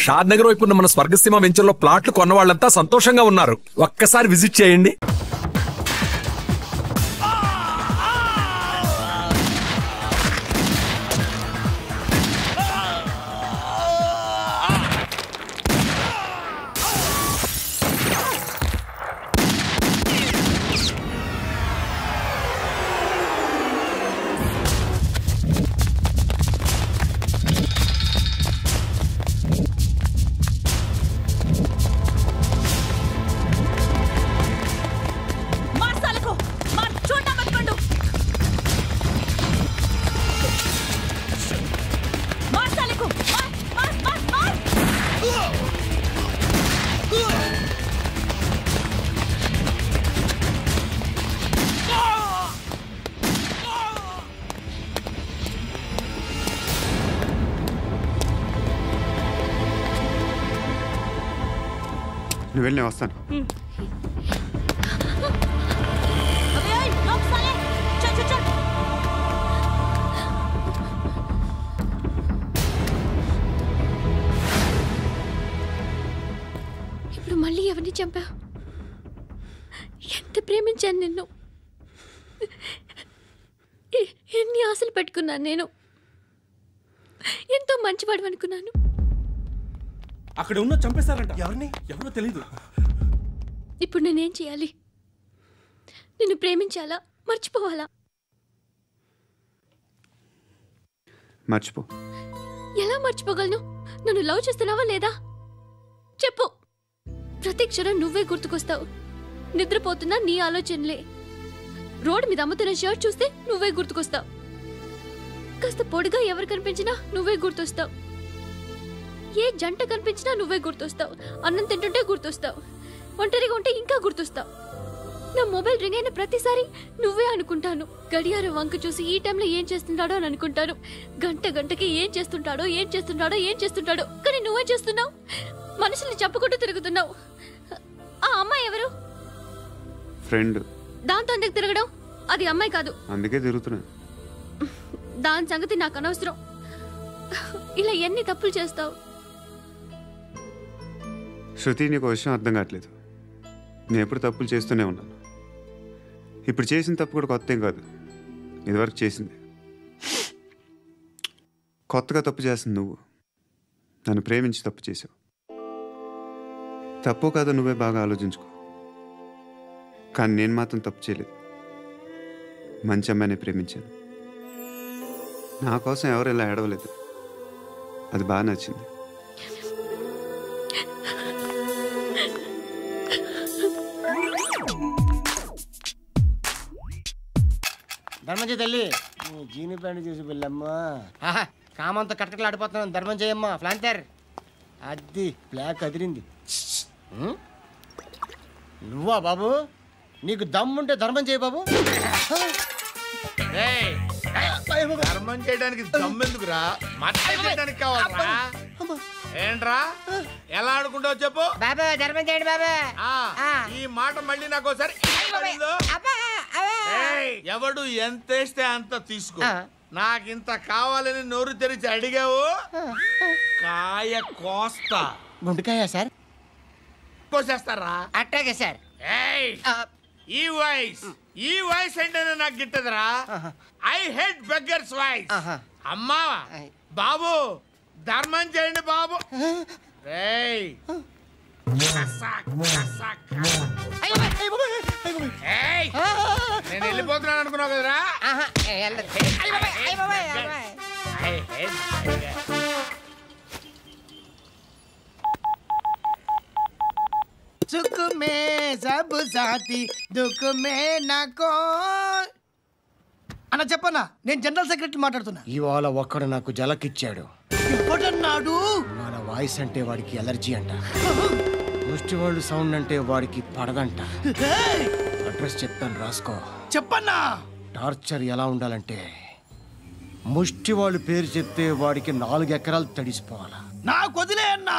షాద్ నగర్ వైపు ఉన్న మన స్వర్గసీమ వెంచర్లో ప్లాట్లు కొన్న వాళ్ళంతా సంతోషంగా ఉన్నారు. ఒక్కసారి విజిట్ చేయండి. నువ్వు వెళ్ళి నేను వస్తాను. ఇప్పుడు మళ్ళీ ఎవరిని చంపా? ఎంత ప్రేమించాను నిన్ను, ఎన్ని ఆశలు పెట్టుకున్నాను. నేను ఎంతో మంచివాడు అనుకున్నాను. అక్కడ ఉన్న చంపేశారంట. ఎవరిని? ఎవరో తెలీదు. ఇప్పుడు నేనేం చేయాలి? నిన్ను ప్రేమించాలా, మర్చిపోవాలా? మర్చిపో. ఎలా మర్చిపోగలను? నన్ను లవ్ చేస్తున్నావా లేదా చెప్పు. ప్రతి క్షణం నువ్వే గుర్తుకొస్తావు. నిద్రపోతున్నా నీ ఆలోచనలే. రోడ్డు మీద అమ్ముతున్న షర్ట్ చూస్తే నువ్వే గుర్తుకొస్తావు. కాస్త పొడిగా ఎవరు కనిపించినా నువ్వే గుర్తొస్తావు. ఏ జంట కనిపించినా నువ్వే గుర్తొస్తావు. అన్నం తింటుంటే గుర్తొస్తావు. ఒంటరిగా ఉంటే ఇంకా గుర్తొస్తావు. నా మొబైల్ రింగ్ అయిన ప్రతిసారి నువ్వే అనుకుంటాను. గడియారం వంక చూసి ఈ టైంలో ఏం చేస్తుంటాడో అని అనుకుంటాను. గంట గంటకి ఏం చేస్తుంటాడో కానీ నువ్వే చేస్తున్నావు. మనుషుల్ని చెప్పుకుంటూ తిరుగుతున్నావు. ఆ అమ్మాయి ఎవరు? ఫ్రెండ్. దాంతో ఎందుకు తిరగడం? అది అమ్మాయి కాదు. అందుకే తిరుగుతున్నా. దాని సంగతి నాకు అనవసరం. ఇలా ఎన్ని తప్పులు చేస్తావు? శృతి, నీకు విషయం అర్థం కావట్లేదు. నేను ఎప్పుడు తప్పులు చేస్తూనే ఉన్నాను. ఇప్పుడు చేసిన తప్పు కూడా కొత్త ఏం కాదు. ఇదివరకు చేసింది. కొత్తగా తప్పు చేస్తుంది నువ్వు. నన్ను ప్రేమించి తప్పు చేసావు. తప్పు కాదో నువ్వే బాగా ఆలోచించుకో. కానీ నేను మాత్రం తప్పు చేయలేదు. మంచి అమ్మాయిని ప్రేమించాను. నా కోసం ఎవరు ఇలా ఏడవలేదు. అది బాగా నచ్చింది. ధర్మం తల్లి, జీని ప్యాంట్ చూసి వెళ్ళమ్మా. కామంతో కట్టకలాడిపోతున్నాను. ధర్మం చేయమ్మా. ఫ్లాంతర్ అది బ్లాక్ అదిరింది. నువ్వా బాబు? నీకు దమ్ముంటే ధర్మం చేయ బాబు. ధర్మం చేయడానికి దమ్మెందుకురా? మర్చిపోయడానికి కావాలరా? ఏంట్రా ఎలా ఆడుకుంటావు చెప్పు. బాబా ధర్మం చేయండి బాబా. ఈ మాట మళ్ళీ నాకు ఒకసారి ఎవడు ఎంత వేస్తే అంత తీసుకో. నాకింత కావాలని నోరు తెరిచి అడిగావు, కాయ కోస్తా. గుండెకాయ సార్? కోసేస్తారా? అట్టాగే సార్. ఈ వాయిస్ అంటేనే నాకు గిట్టదురా. I hate beggars voice. అమ్మా బాబు ధర్మం చేయండి బాబు. నేను వెళ్ళిపోతున్నాను అనుకున్నావు కదరా. సుఖ మే సబ్ సాథీ దుఃఖ మే నాకో. అన్న చెప్పన్నా, నేను జనరల్ సెక్రటరీ మాట్లాడుతున్నా. ఇవాళ ఒక్కడు నాకు జలకిచ్చాడు. ఎవడన్నాడు? మన వాయిస్ అంటే వాడికి ఎలర్జీ అంట. ముష్టి వాళ్ళు సౌండ్ అంటే వాడికి పడదంట. అడ్రస్ చెప్తాను రాసుకో. చెప్పన్నా. టార్చర్ ఎలా ఉండాలంటే ముష్టి వాళ్ళు పేరు చెప్తే వాడికి 4 ఎకరాలు తడిసిపోవాలా. నాకు వదిలే అన్నా.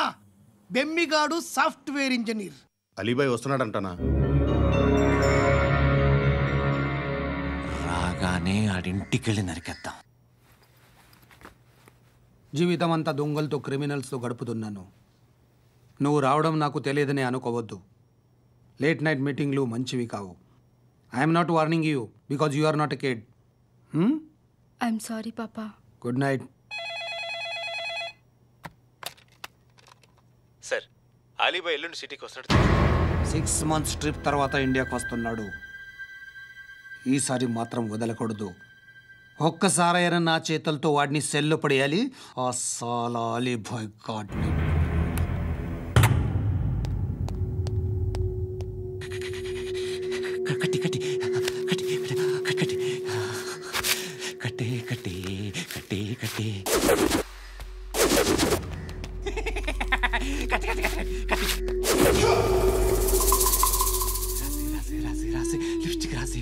బెమ్మిగాడు సాఫ్ట్వేర్ ఇంజనీర్. అలీబాయ్ వస్తున్నాడంటనా? రాగానే ఆడింటికెళ్ళి నరికేద్దాం. జీవితం అంతా దొంగలతో క్రిమినల్స్తో గడుపుతున్నాను. నువ్వు రావడం నాకు తెలియదని అనుకోవద్దు. లేట్ నైట్ మీటింగ్లు మంచివి కావు. I'm not warning you because you are not a kid. I'm sorry పాపా. Good night. సార్, అలీబాయ్ ఎల్లుండి సిటీకి వస్తాడు. 6 months ట్రిప్ తర్వాత ఇండియాకి వస్తున్నాడు. ఈసారి మాత్రం వదలకూడదు. ఒక్కసారైనా నా చేతులతో వాడిని సెల్లు పడేయాలి. ఆ సాలా అలీబాయ్ గాడ్ని. కట్టి కట్టి కట్టి కట్టి కట్టే కట్టే కట్టే కట్టే కట్టి కట్టి కట్టి రాసి రాసి రాసి లిప్స్టిక్ రాసి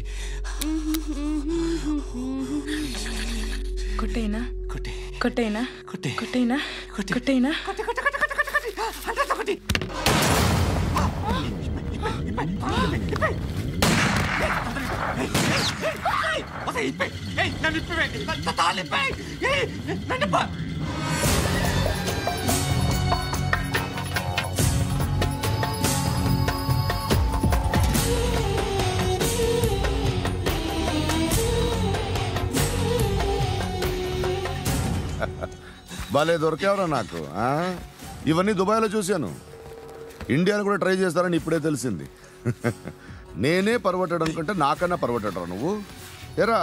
కొట్టేనా కొట్టే కొట్టేనా కొట్టే కొట్టేనా కొట్టే కొట్టేనా కొట్టే కొట్టే కొట్టే కొట్టే కొట్టే అంతా కొట్టి భలే దొరికేవరా నాకు. ఇవన్నీ దుబాయ్లో చూశాను. ఇండియాలో కూడా ట్రై చేస్తారని ఇప్పుడే తెలిసింది. నేనే పర్వటాడు అనుకుంటే నాకన్నా పర్వటాడరా నువ్వు. ఎరా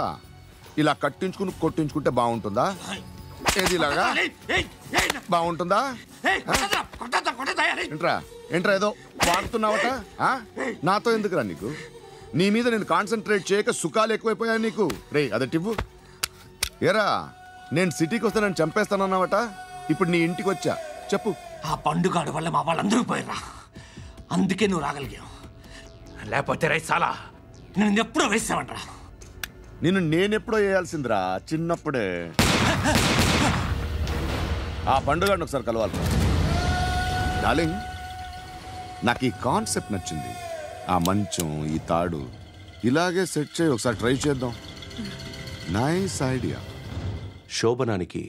ఇలా కట్టించుకుని కొట్టించుకుంటే బాగుంటుందా? ఏది ఇలాగా బాగుంటుందా? ఏంట్రా ఏంట్రా ఏదో వాడుతున్నావట? నాతో ఎందుకురా నీకు? నీ మీద నేను కాన్సన్ట్రేట్ చేయక సుఖాలు ఎక్కువైపోయాయి నీకు. రే అదటివ్వు. ఎరా నేను సిటీకి వస్తే నన్ను చంపేస్తానన్నావట. ఇప్పుడు నీ ఇంటికి వచ్చా. చెప్పు. ఆ పండుగాడు వల్ల మా వాళ్ళందరూ పోయిరా. అందుకే నువ్వు రాగలిగావు. లేకపోతే రైసాలా నేను ఎప్పుడో వేసామంటరా. నేనెప్పుడో వేయాల్సిందిరా చిన్నప్పుడే. ఆ పండుగను ఒకసారి కలవాలి డార్లింగ్. నాకు ఈ కాన్సెప్ట్ నచ్చింది. ఆ మంచం ఈ తాడు ఇలాగే సెట్ చేయి. ఒకసారి ట్రై చేద్దాం. Nice idea. శోభనానికి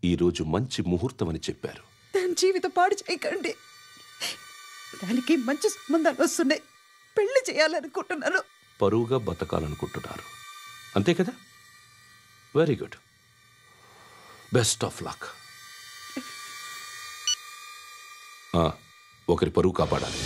ఈరోజు మంచి ముహూర్తం అని చెప్పారు. దాని జీవితం పాడు చేయకండి. దానికి మంచి సంబంధాలు వస్తున్నాయి. పెళ్లి చేయాలనుకుంటున్నాను. పరువుగా బతకాలనుకుంటున్నారు అంతే కదా? Very good. Best of luck. ఒకరి పరువు కాపాడాలి.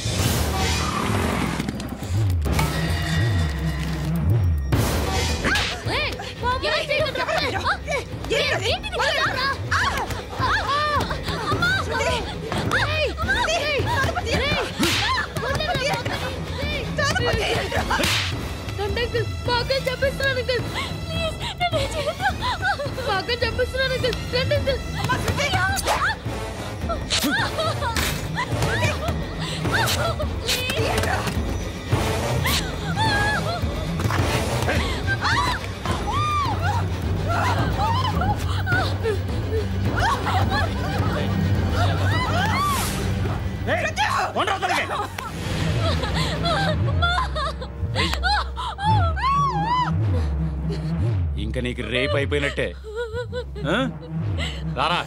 ఇంకా నీకు రేపు అయిపోయినట్టే. రారా.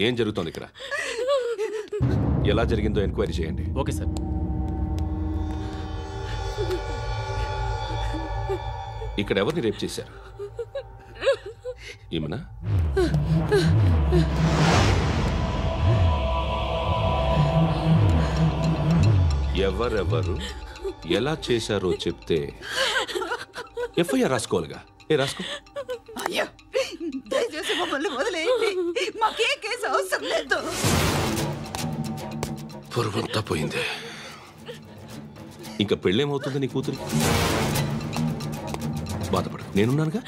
ఏం జరుగుతోంది ఇక్కడ? ఎలా జరిగిందో ఎంక్వైరీ చేయండి. Okay sir. ఇక్కడ ఎవరిని రేప్ చేశారు? ఈమెనా? ఎవరెవరు ఎలా చేశారో చెప్తే ఎఫ్ఐఆర్ రాసుకోవాలిగా. రాసుకో. దయచేసి మమ్మల్ని వదిలేయండి. మాకే కేసు అవసరం లేదు. పొరువంతా పోయింది. ఇంకా పెళ్ళేమవుతుంది నీ కూతురికి? బాధపడు, నేనున్నానుగా.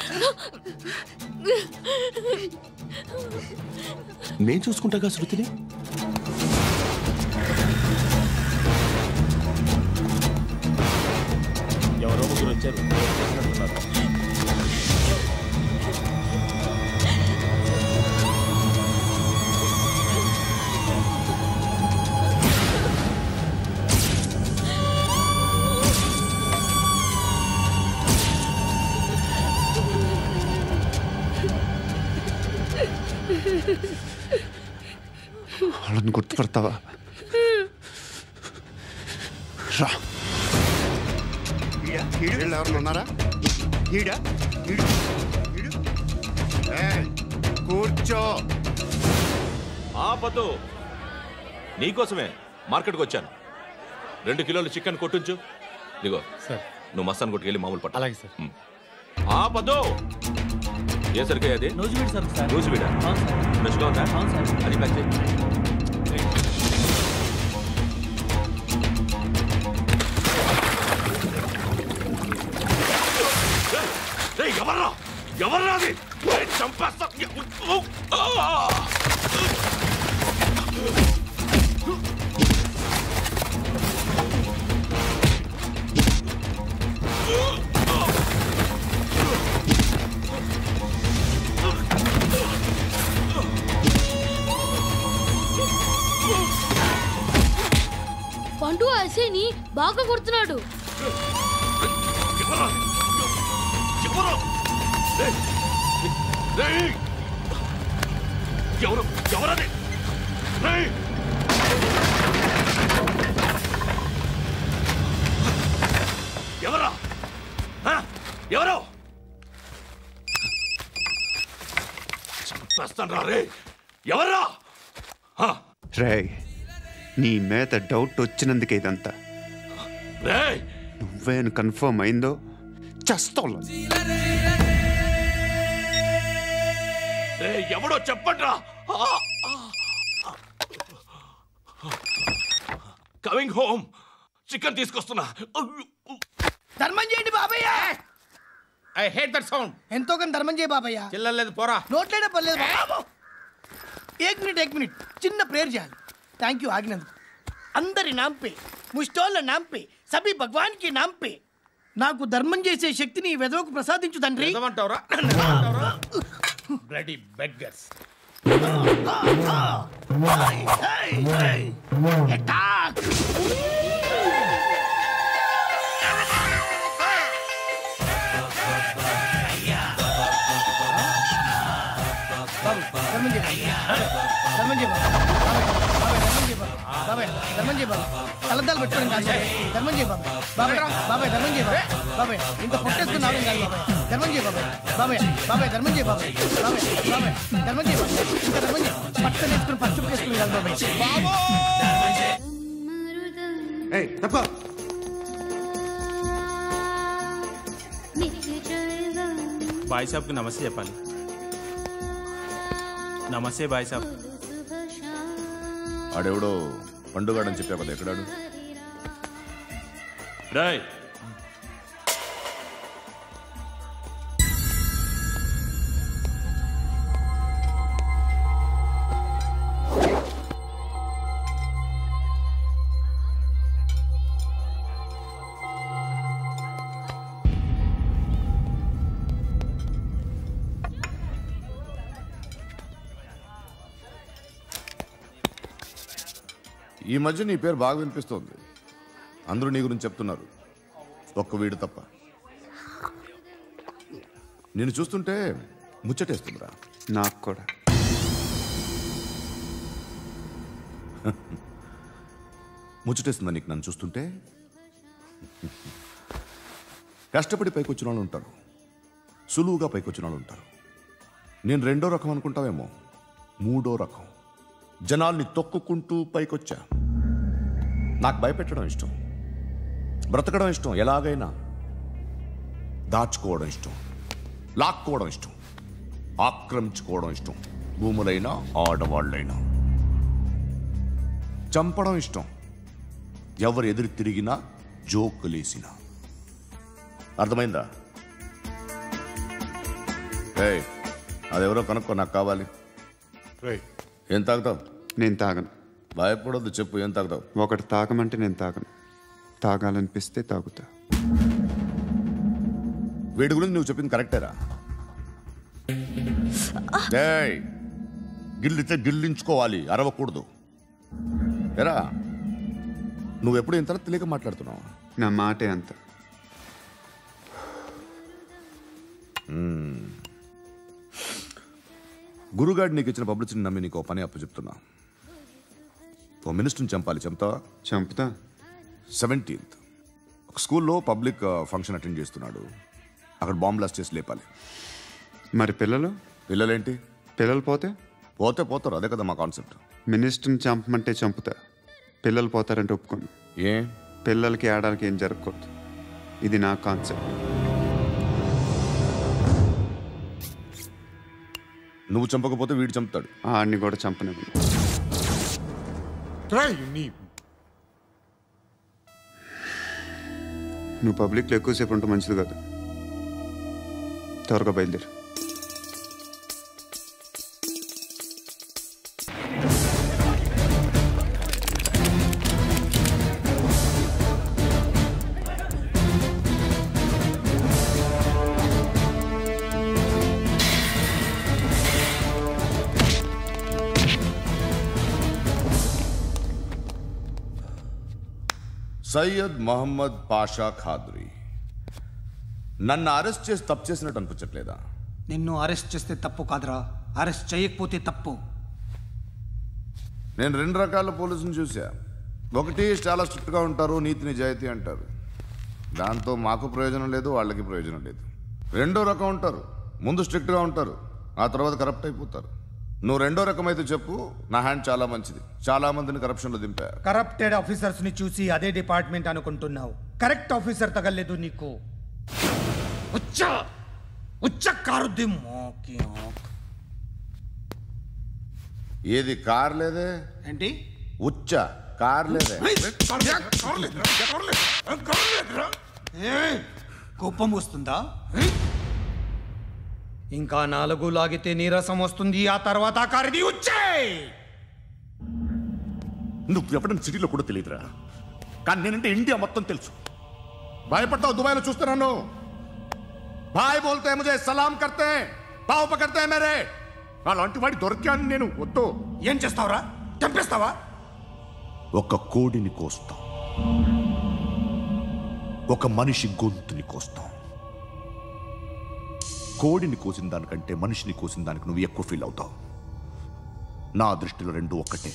నేను చూసుకుంటాగా శృతిని. ఎవరో ముగ్గురు వచ్చారు. వాళ్ళని గుర్తుపడతావా? రా. వీళ్ళు ఎవరు ఉన్నారా? కూర్చో. ఆపదు. నీకోసమే మార్కెట్కి వచ్చాను. 2 కిలోలు చికెన్ కొట్టించు. ఇదిగో సార్, నువ్వు మస్తాన్ కొట్టుకెళ్ళి మామూలు పట్టు. అలాగే సార్. ఆపదు. ఏ సరికి అది? నూజివీడు సార్. నూజివీడా? ఫ్రెష్గా ఉందా? అది ప్యాక్ చేయి. ఎవర్రా ఎవర్రా అది? చంపేస్తా. పండు అసేని బాగా కొడుతున్నాడు. ఎవరది? ఎవరా? ఎవరు? చంపేస్తాను రే. ఎవరా? రే, నీ మీద డౌట్ వచ్చినందుకే ఇదంతా. నువ్వే కన్ఫర్మ్ అయిందో చేస్తావు. ఎవడో చెప్పండ్రా. Coming home. చికెన్ తీసుకొస్తున్నా. ధర్మం చేయండి బాబయ్య. I hate that sound. ఎంతో కానీ ధర్మం చేయ బాబయ్య. చిల్లలేదు పోరా. నోట్లేడే పర్లేదు బాబు. एक मिनट చిన్న ప్రేయర్ చేయాలి. థ్యాంక్ యూ ఆగినందుకు. అందరి నామ్ పే, ముష్టోళ్ళ నామ్ పే, సభీ భగవాన్ కి నామ్ పే నాకు ధర్మం చేసే శక్తిని ఈ వెదవకు ప్రసాదించు తండ్రి. ఏమంటావురా? Bloody beggars. అటాక్. ధర్మం చేయ బాబా. కలద్దాలు పెట్టుకోండి కాదు. ధర్మం చేయ బాబా. బాబాయ్ ధర్మం చేయ బాబాయ్. ఇంత పొట్టేసుకున్నావు కాదు బాబాయ్. ధర్మం చేయ బాబాయ్. ధర్మం చేయ బాబాయ్. ధర్మం చేయ బాబాయ్. ఇంకా ధర్మం చేయ. పట్టలు వేసుకుని పచ్చుకు వేసుకుని కాదు బాబాయ్. బాయ్ సాబ్కి నమస్తే చెప్పాలి. నమస్తే బాయ్ సాబ్. ఆడెవడో పండుగాడని చెప్పా కదా, ఎక్కడాడు? రాయ్, ఈ మధ్య నీ పేరు బాగా వినిపిస్తోంది. అందరూ నీ గురించి చెప్తున్నారు, ఒక్క వీడు తప్ప. నేను చూస్తుంటే ముచ్చటేస్తుందిరా. నాకు కూడా. ముచ్చటేస్తుందా నీకు నన్ను చూస్తుంటే? కష్టపడి పైకొచ్చిన వాళ్ళు ఉంటారు, సులువుగా పైకొచ్చిన వాళ్ళు ఉంటారు. నేను 2వ రకం అనుకుంటావేమో, 3వ రకం. జనాల్ని తొక్కుకుంటూ పైకొచ్చా. నాకు భయపెట్టడం ఇష్టం, బ్రతకడం ఇష్టం, ఎలాగైనా దాచుకోవడం ఇష్టం, లాక్కోవడం ఇష్టం, ఆక్రమించుకోవడం ఇష్టం. భూములైనా ఆడవాళ్ళైనా చంపడం ఇష్టం, ఎవరు ఎదురు తిరిగినా జోకులేసినా. అర్థమైందా? ఏయ్, అదెవరో కనుక్కో, నాకు కావాలి. ఏం తాగుతావు? నేను తాగను. భయపడొద్దు, చెప్పు ఏం తాగుతావు? ఒకటి తాగమంటే నేను తాగను, తాగాలనిపిస్తే తాగుతా. వీడి గురించి నువ్వు చెప్పింది కరెక్టేరా? గిల్లితే గిల్లించుకోవాలి, అరవకూడదు. ఎరా, నువ్వెప్పుడు ఇంత తెలియక మాట్లాడుతున్నావు? నా మాటే అంత. గురుగాడు నీకు ఇచ్చిన పబ్లిసిటీ నమ్మి నీకు పని అప్పచెప్తున్నా. ఓ మినిస్టర్ని చంపాలి, చంపుతావా? చంపుతా. 17th ఒక స్కూల్లో పబ్లిక్ ఫంక్షన్ అటెండ్ చేస్తున్నాడు. అక్కడ బాంబ్ బ్లాస్ట్ చేసి లేపాలి. మరి పిల్లలేంటి? పిల్లలు పోతే పోతారు. అదే కదా మా కాన్సెప్ట్. మినిస్టర్ని చంపమంటే చంపుతా, పిల్లలు పోతారంటే ఒప్పుకోను. పిల్లలకి ఆడడానికి ఏం జరగకూడదు. ఇది నా కాన్సెప్ట్. నువ్వు చంపకపోతే వీడు చంపుతాడు. ఆడిని కూడా చంపనివ్వను. నువ్వు పబ్లిక్లో ఎక్కువసేపు ఉంటే మంచిది కాదు. త్వరగా బయలుదేరు. సయ్యద్ మహమ్మద్ పాషా ఖాద్రీ. నన్ను అరెస్ట్ చేసి తప్పు చేసినట్టు అనిపించట్లేదా? నిన్ను అరెస్ట్ చేస్తే తప్పు కాదురా, అరెస్ట్ చేయకపోతే తప్పు. నేను 2 రకాల పోలీసుని చూసా. ఒకటి చాలా స్ట్రిక్ట్గా ఉంటారు, నీతి నిజాయితీ అంటారు. దాంతో మాకు ప్రయోజనం లేదు, వాళ్ళకి ప్రయోజనం లేదు. రెండో రకం ఉంటారు, ముందు స్ట్రిక్ట్గా ఉంటారు, ఆ తర్వాత కరప్ట్ అయిపోతారు. నువ్వు రెండో రకం అయితే చెప్పు. నా హ్యాండ్ చాలా మంచిది, చాలా మందిని కరప్షన్లో దింపా. కరప్టెడ్ ఆఫీసర్స్ ని చూసి అదే డిపార్ట్మెంట్ అనుకుంటున్నావు. కరెక్ట్ ఆఫీసర్ తగలేదు నీకు. ఏది కార్ లేదే? ఏంటి ఉచ్చ కార్ లేదే? కోపం వస్తుందా? ఇంకా 4 లాగితే నీరసం వస్తుంది, ఆ తర్వాత కారిది ఉచ్చే. నువ్వు ఎప్పుడైనా సిటీలో కూడా తెలియదురా, కానీ నేనంటే ఇండియా మొత్తం తెలుసు. భయపడతావు దుబాయ్లో చూస్తున్నాను. భాయ్ బోల్తే ముజే సలాం కర్తే, పావు పకర్తే మేరే. అలాంటి వాడి దొరికాను నేను. వద్దు. ఏం చేస్తావురా? చంపేస్తావా? ఒక కోడిని కోస్తాం, ఒక మనిషి గొంతుని కోస్తాం. కోడిని కోసిన దానికంటే మనిషిని కోసిన దానికి నువ్వు ఎక్కువ ఫీల్ అవుతావు. నా దృష్టిలో 2 ఒక్కటే,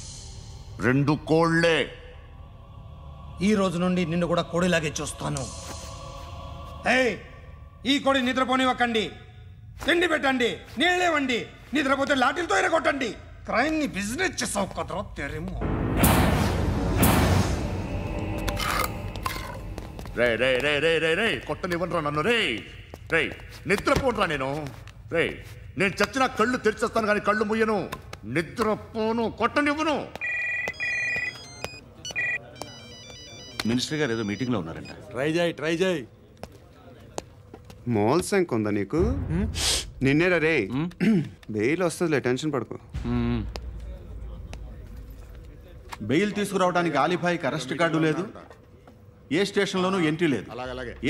2 కోళ్లే. ఈ రోజు నుండి నిన్ను కూడా కోడిలాగే చూస్తాను. ఈ కోడి నిద్రపోనివ్వకండి, తిండి పెట్టండి, నీళ్ళేవండి. నిద్రపోతే లాఠీలతో ఎరగొట్టండి. క్రైమ్ ని బిజినెస్ చేసావు కదరా తెరేమో. రే రే రే రే రే రే కొట్టనివ్వనరా నన్ను. రే రే నిద్రపోనరా నేను. రే నేను చచ్చిన కళ్ళు తెరిచేస్తాను కానీ కళ్ళు ముయ్యను. నిద్రపోను, కొట్టనివ్వను. మినిస్టర్ గారు ఏదో మీటింగ్లో ఉన్నారంట. ట్రై చేయి. మోల్ సంక్ ఉందా నీకు? నిన్నేరా రే. బెయిల్ వస్తుందిలే, టెన్షన్ పడుకో. బెయిల్ తీసుకురావడానికి ఆలిభాయికి అరెస్ట్ కార్డు లేదు, ఏ స్టేషన్లోనూ ఎంట్రీ లేదు.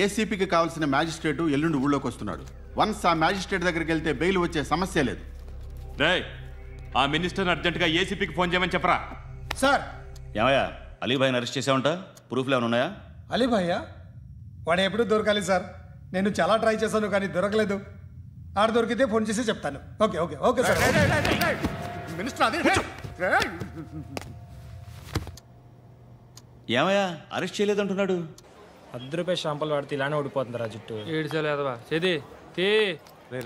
ఏసీపీకి కావాల్సిన మ్యాజిస్ట్రేటు ఎల్లుండి ఊళ్ళోకి వస్తున్నాడు. వన్స్ ఆ మ్యాజిస్ట్రేట్ దగ్గరికి వెళ్తే బెయిల్ వచ్చే సమస్య లేదు. రే ఆ మినిస్టర్ అర్జెంటుగా ఏసీపీకి ఫోన్ చేయమని చెప్పరా. సార్. ఏమయ్యా అలీభాయిని అరెస్ట్ చేసావంట? ప్రూఫ్లు ఏమైనా ఉన్నాయా? అలీభాయ్యా? వాడు ఎప్పుడు దొరకాలి సార్. నేను చాలా ట్రై చేశాను కానీ దొరకలేదు. ఆడ దొరికితే ఫోన్ చేసి చెప్తాను. Okay okay okay sir. ఏమయ్యా అరెస్ట్ చేయలేదంటున్నాడు? ₹10 షాంపులు వాడితే ఇలానే ఓడిపోతుందిరా జుట్టు. ఏడ్చలేదవా చేది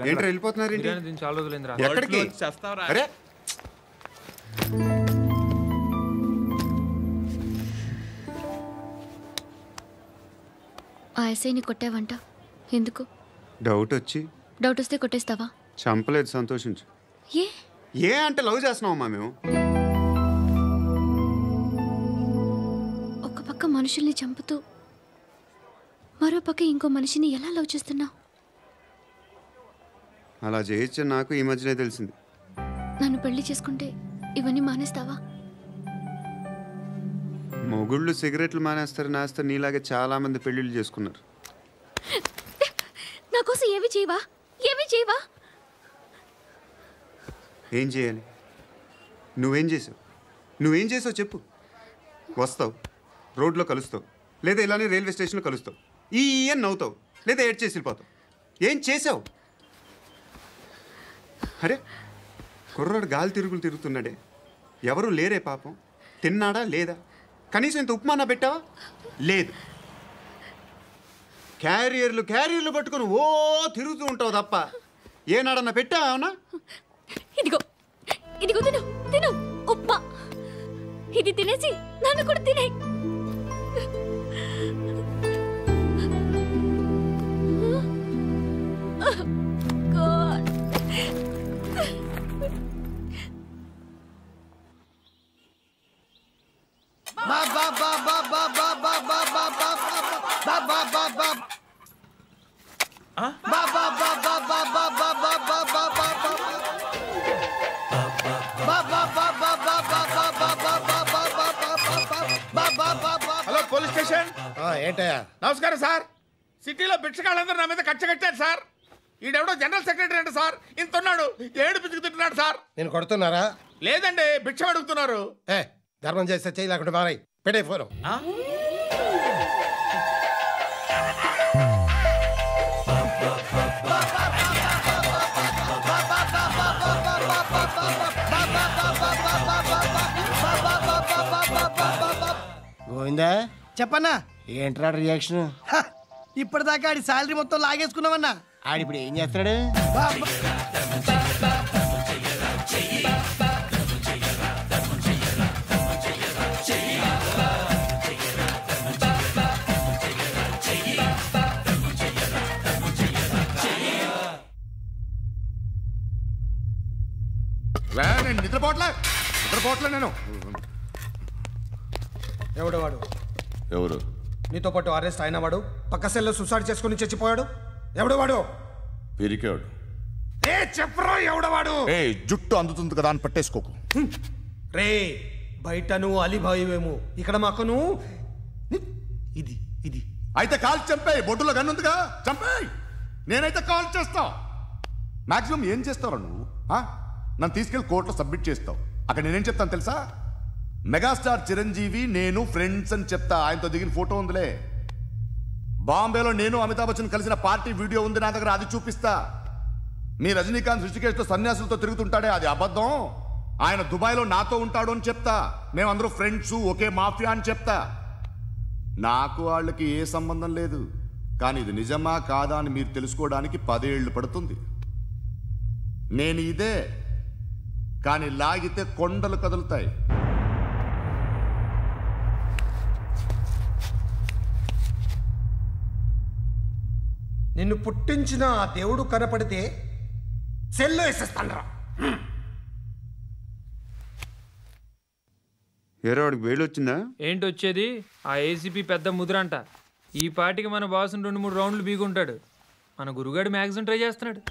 ఏంట్రా వెళ్ళిపోతున్నారు? దీన్ని చాలా రోజులైందిరా. ఎక్కడికి? అరే ఆ ఎస్ఐని కొట్టావంట, ఎందుకు? డౌట్ వచ్చి. డౌట్ వస్తే కొట్టేస్తావా? చంపలేదు, సంతోషించు. ఏ అంటే లవ్ చేస్తున్నావమ్మా మేము. ఒక పక్క మనుషుల్ని చంపుతూ మరో పక్క ఇంకో మనిషిని ఎలా లవ్ చేస్తున్నావు? అలా చేయొచ్చు నాకు ఈ మధ్యనే తెలిసింది. నన్ను పెళ్లి చేసుకుంటే ఇవన్నీ మానేస్తావా? మొగుళ్ళు సిగరెట్లు మానేస్తారు, నేస్తారు. నీలాగే చాలా మంది పెళ్లిళ్ళు చేసుకున్నారు. నా కోసం ఏమి చేయవా? ఏమి చేయవా? ఏం చేయాలి? నువ్వేం చేసావు? నువ్వేం చేసావు చెప్పు. వస్తావు, రోడ్లో కలుస్తావు, లేదా ఇలానే రైల్వే స్టేషన్లో కలుస్తావు. ఈ అని నవ్వుతావు, లేదా ఏడ్ చేసి వెళ్ళిపోతావు. ఏం చేసావు? అరే కుర్రాడు గాలి తిరుగులు తిరుగుతున్నాడే, ఎవరు లేరే పాపం. తిన్నాడా లేదా? కనీసం ఇంత ఉప్మానా పెట్టావా? లేదు. క్యారియర్లు పట్టుకొని ఓ తిరుగుతూ ఉంటావు తప్ప ఏనాడన్నా పెట్టావా? ఇదిగో ఇదిగో తిను తిను ఉప్మా. ఇది తినేసి నన్ను కూడా తినే. Hello police station. ఏంటయ్యా? నమస్కారం సార్. సిటీలో భిక్షగాళ్ళందరూ నా మీద కచ్చ కట్టారు సార్. ఈడెవడో జనరల్ సెక్రటరీ అంట సార్. ఇంత ఉన్నాడు, ఏడు పిచ్చుకు తింటున్నాడు సార్. నేను కొడుతున్నారా? లేదండి, భిక్ష అడుగుతున్నారు. ధర్మం చేస్తే చేయి, లేకుండా మారాయి. పెట్టే ఫోను. గోవిందా చెప్పన్నా. ఏంట్రా రియాక్షన్? ఇప్పటిదాకా ఆడి శాలరీ మొత్తం లాగేసుకున్నావన్నా. ఆడిప్పుడు ఏం చేస్తున్నాడు? నేను నిద్రపోవట్లే నేను. ఎవడు వాడు? ఎవరు? నీతో పాటు అరెస్ట్ అయిన వాడు, పక్క సెల్లో సూసైడ్ చేసుకుని చచ్చిపోయాడు. ఎవడు వాడు? పిరికాడు. చెప్పరా ఎవడవాడు? జుట్టు అందుతుంది కదా అని పట్టేసుకోకు. రే బయట నువ్వు అలీబాయివేమో, ఇక్కడ మాకు నువ్వు ఇది ఇది అయితే కాల్ చంపేయి. బొడ్డులో గన్నుందిగా, చంపేయి. నేనైతే కాల్ చేస్తా. మాక్సిమం ఏం చేస్తావు నువ్వు? నన్ను తీసుకెళ్లి కోర్టులో సబ్మిట్ చేస్తావు. అక్కడ నేనేం చెప్తాను తెలుసా? మెగాస్టార్ చిరంజీవి నేను ఫ్రెండ్స్ అని చెప్తా. ఆయనతో దిగిన ఫోటో ఉందిలే. బాంబేలో నేను అమితాబ్ బచ్చన్ కలిసిన పార్టీ వీడియో ఉంది నా దగ్గర, అది చూపిస్తా. మీ రజనీకాంత్ ఋషికేష్తో సన్యాసులతో తిరుగుతుంటాడే, అది అబద్ధం. ఆయన దుబాయ్లో నాతో ఉంటాడు అని చెప్తా. మేమందరూ ఫ్రెండ్స్, ఒకే మాఫియా అని చెప్తా. నాకు వాళ్ళకి ఏ సంబంధం లేదు. కానీ ఇది నిజమా కాదా అని మీరు తెలుసుకోవడానికి 10 ఏళ్ళు పడుతుంది. నేను ఇదే, కానీ లాగితే కొండలు కదులుతాయి. నిన్ను పుట్టించిన ఆ దేవుడు కనపడితే సెల్లో వేసేస్తానరా. వాడికి వేలు వచ్చిందా? ఏంటి వచ్చేది? ఆ ఏసీపీ పెద్ద ముద్రంట. ఈ పాటికి మన బాసుని 2-3 రౌండ్లు బీగుంటాడు. మన గురుగాడు మ్యాక్సిమం ట్రై చేస్తున్నాడు.